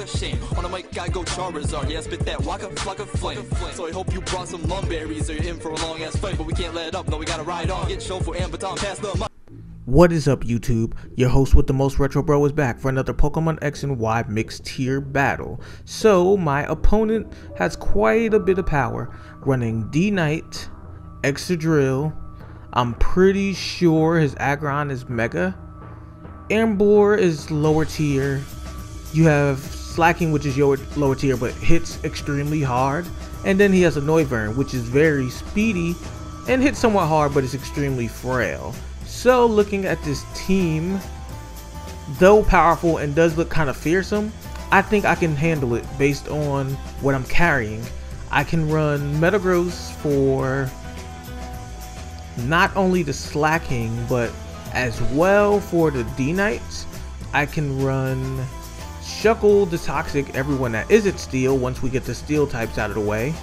a shame. On the mic, I go Charizard. Yeah, spit that waka flocka flame. So I hope you brought some lumberries or you're in for a long ass fight. But we can't let up, no, we gotta ride on. Get Shofu and baton pass the mic. What is up, YouTube? Your host with the most retro bro is back for another Pokemon X and Y mixed tier battle. So my opponent has quite a bit of power, running D-Knight, Excadrill. I'm pretty sure his Aggron is Mega. Ambor is lower tier. You have Slacking, which is your lower tier but hits extremely hard. And then he has a Noivern, which is very speedy and hits somewhat hard but is extremely frail. So looking at this team, though powerful and does look kind of fearsome, I think I can handle it based on what I'm carrying. I can run Metagross for not only the Slacking, but as well for the D-Knights. I can run Shuckle, the Toxic, everyone that isn't Steel once we get the Steel types out of the way.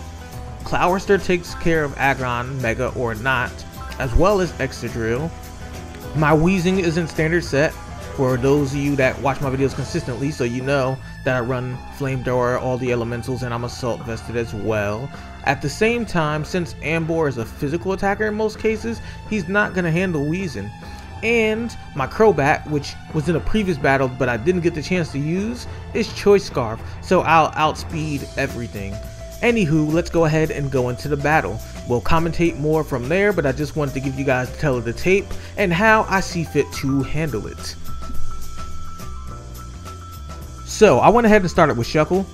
Clowerster takes care of Aggron, Mega or not, as well as Excadrill. My Weezing is in standard set for those of you that watch my videos consistently, so you know that I run Flamethrower, all the elementals, and I'm assault vested as well. At the same time, since Ambor is a physical attacker in most cases, he's not going to handle Weezing. And my Crobat, which was in a previous battle but I didn't get the chance to use, is Choice Scarf, so I'll outspeed everything. Anywho, let's go ahead and go into the battle. We'll commentate more from there, but I just wanted to give you guys the tell of the tape and how I see fit to handle it. So I went ahead and started with Shuckle,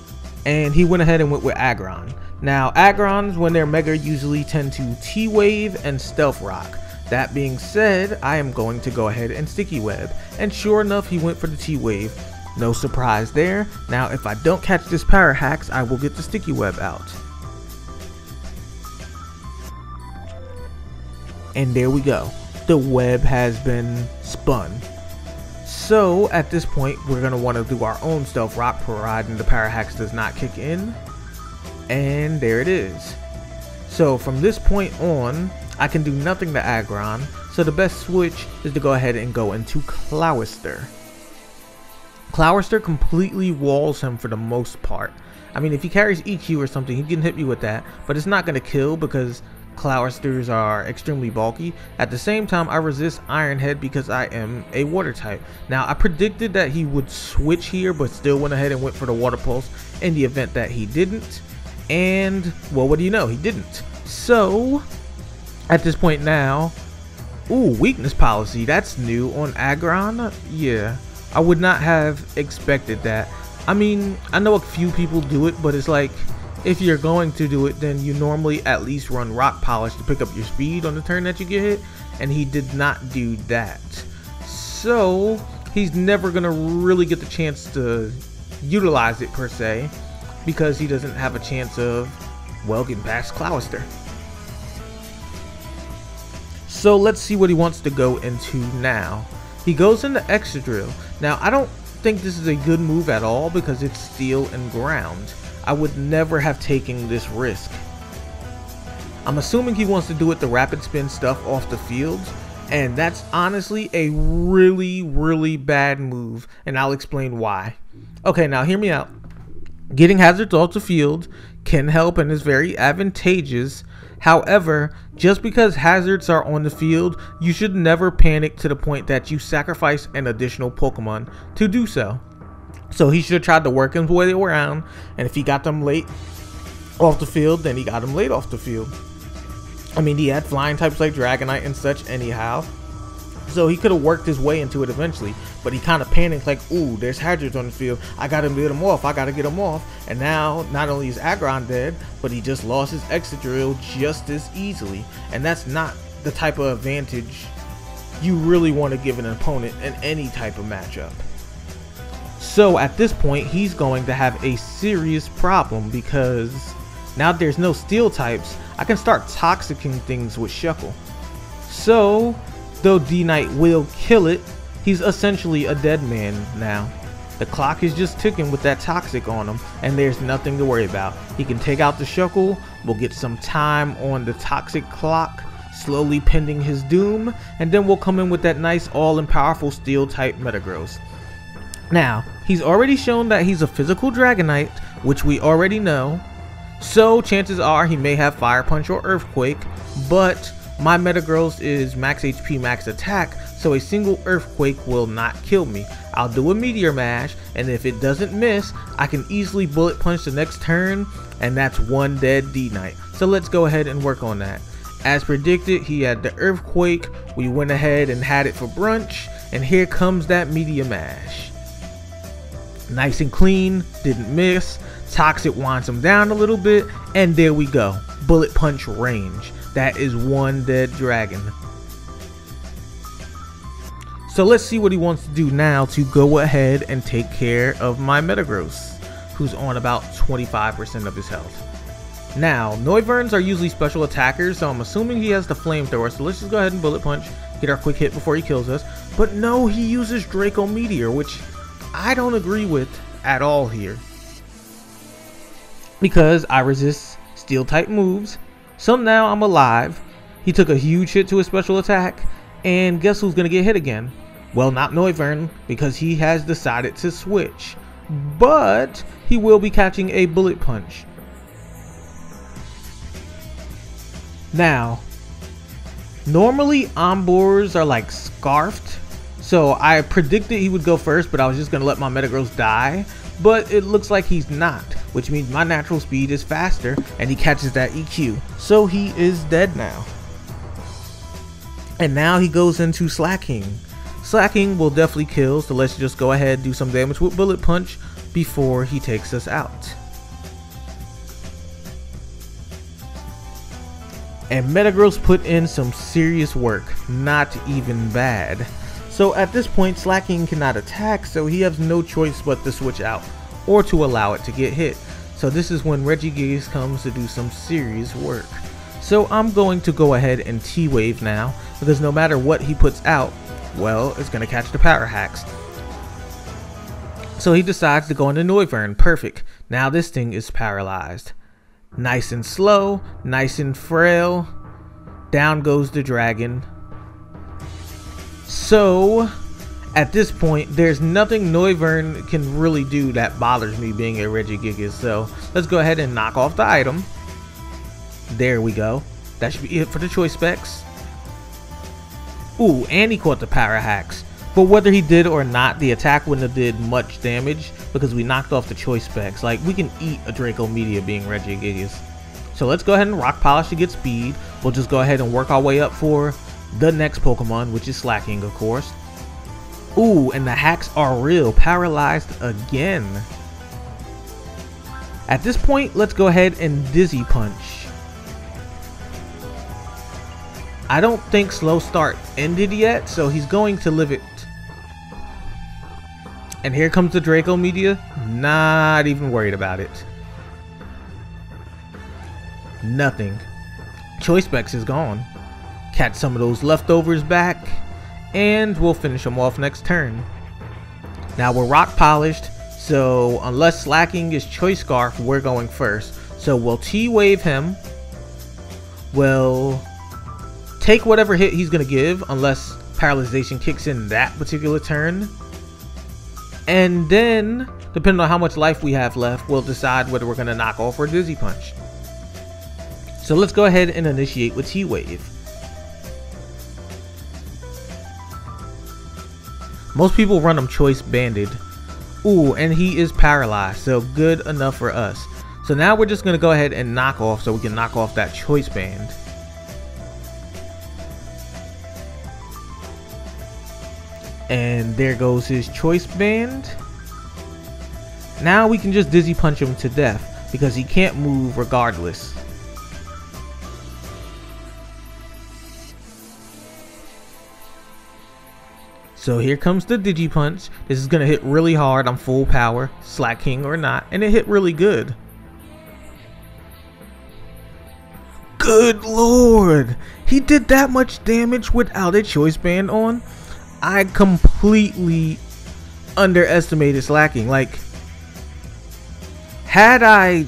and he went ahead and went with Aggron. Now Aggrons, when they're Mega, usually tend to T-Wave and Stealth Rock. That being said, I am going to go ahead and Sticky Web, and sure enough he went for the T-Wave. No surprise there. Now if I don't catch this Power Hacks, I will get the Sticky Web out. And there we go. The web has been spun. So at this point we're going to want to do our own Stealth Rock, providing the Power Hacks does not kick in. And there it is. So from this point on, I can do nothing to Aggron, so the best switch is to go ahead and go into Clowerster. Clowerster completely walls him for the most part. I mean, if he carries EQ or something, he can hit me with that, but it's not going to kill because Clowersters are extremely bulky. At the same time, I resist Iron Head because I am a water type. Now, I predicted that he would switch here, but still went ahead and went for the Water Pulse in the event that he didn't. And, well, what do you know? He didn't. So, at this point now, ooh, Weakness Policy. That's new on Aggron. Yeah, I would not have expected that. I mean, I know a few people do it, but it's like, if you're going to do it, then you normally at least run Rock Polish to pick up your speed on the turn that you get hit, and he did not do that. So he's never gonna really get the chance to utilize it per se, because he doesn't have a chance of, well, getting past Clowerster. So let's see what he wants to go into now. He goes into Excadrill. Now I don't think this is a good move at all because it's Steel and Ground. I would never have taken this risk. I'm assuming he wants to do it the Rapid Spin stuff off the field, and that's honestly a really bad move, and I'll explain why. Okay, now hear me out. Getting hazards off the field can help and is very advantageous. However, just because hazards are on the field, you should never panic to the point that you sacrifice an additional Pokemon to do so. So he should have tried to work his way around, and if he got them late off the field, then he got them late off the field. I mean, he had flying types like Dragonite and such anyhow, so he could have worked his way into it eventually, but he kind of panicked like, ooh, there's hazards on the field, I gotta get him off, and now not only is Aggron dead, but he just lost his Excadrill just as easily, and that's not the type of advantage you really want to give an opponent in any type of matchup. So at this point, he's going to have a serious problem because now there's no Steel types. I can start Toxicking things with Shuckle. So, though D-Knight will kill it, he's essentially a dead man now. The clock is just ticking with that Toxic on him, and there's nothing to worry about. He can take out the Shuckle, we'll get some time on the Toxic clock, slowly pending his doom, and then we'll come in with that nice all-in-powerful Steel type Metagross. Now, He's already shown that he's a physical Dragonite, which we already know. So chances are he may have Fire Punch or Earthquake, but my Metagross is max HP, max attack, so a single Earthquake will not kill me. I'll do a Meteor Mash, and if it doesn't miss, I can easily Bullet Punch the next turn, and that's one dead D-Knight. So let's go ahead and work on that. As predicted, he had the Earthquake. We went ahead and had it for brunch, and here comes that Meteor Mash. Nice and clean, didn't miss. Toxic winds him down a little bit, and there we go. Bullet Punch range. That is one dead dragon. So let's see what he wants to do now to go ahead and take care of my Metagross, who's on about 25% of his health. Now, Noivern are usually special attackers, so I'm assuming he has the flamethrower, so let's just go ahead and Bullet Punch, get our quick hit before he kills us. But no, he uses Draco Meteor, which I don't agree with at all here, because I resist steel type moves. So now I'm alive. He took a huge hit to his special attack, and guess who's gonna get hit again? Well, not Noivern, because he has decided to switch, but he will be catching a Bullet Punch. Now, normally Ombors are like scarfed, so I predicted he would go first, but I was just gonna let my Metagross die. But it looks like he's not, which means my natural speed is faster, and he catches that EQ. So he is dead now. And now he goes into Slacking. Slacking will definitely kill, so let's just go ahead and do some damage with Bullet Punch before he takes us out. And Metagross put in some serious work, not even bad. So at this point, Slacking cannot attack, so he has no choice but to switch out or to allow it to get hit. So this is when Regigigas comes to do some serious work. So I'm going to go ahead and T-Wave now, because no matter what he puts out, well, it's going to catch the Power Hacks. So he decides to go into Noivern. Perfect. Now this thing is paralyzed. Nice and slow, nice and frail. Down goes the dragon. So at this point, there's nothing Noivern can really do that bothers me being a Regigigas. So let's go ahead and knock off the item. There we go. That should be it for the choice specs. Ooh, and he caught the Power Hacks. But whether he did or not, the attack wouldn't have did much damage because we knocked off the choice specs. Like, we can eat a Draco Meteor being Regigigas. So let's go ahead and Rock Polish to get speed. We'll just go ahead and work our way up for the next Pokemon, which is Slacking, of course. Ooh, and the hacks are real. Paralyzed again. At this point, let's go ahead and Dizzy Punch. I don't think Slow Start ended yet, so he's going to live it. And here comes the Draco Meteor. Not even worried about it. Nothing. Choice Specs is gone. Catch some of those leftovers back, and we'll finish them off next turn. Now we're Rock Polished, so unless Slacking is Choice Scarf, we're going first. So we'll T-Wave him. We'll take whatever hit he's going to give, unless Paralyzation kicks in that particular turn. And then, depending on how much life we have left, we'll decide whether we're going to knock off or Dizzy Punch. So let's go ahead and initiate with T-Wave. Most people run him Choice Banded. Ooh, and he is paralyzed, so good enough for us. So now we're just going to go ahead and knock off so we can knock off that Choice Band. And there goes his Choice Band. Now we can just Dizzy Punch him to death because he can't move regardless. So here comes the Digi Punch. This is going to hit really hard on full power, Slacking or not, and it hit really good. Good lord! He did that much damage without a Choice Band on? I completely underestimated Slacking. Like, had I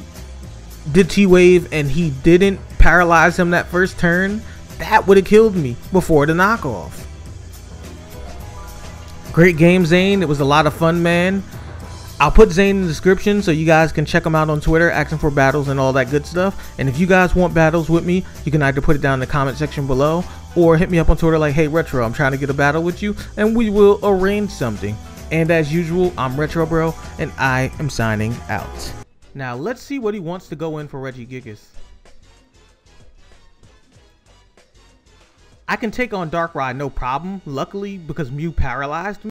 did T-Wave and he didn't paralyze him that first turn, that would have killed me before the knockoff. Great game, Zane. It was a lot of fun, man. I'll put Zane in the description so you guys can check him out on Twitter, asking for battles and all that good stuff. And if you guys want battles with me, you can either put it down in the comment section below or hit me up on Twitter like, hey Retro, I'm trying to get a battle with you, and we will arrange something. And as usual, I'm RetroBro, and I am signing out. Now let's see what he wants to go in for Regigigas. I can take on Darkrai no problem, luckily, because Mew paralyzed me.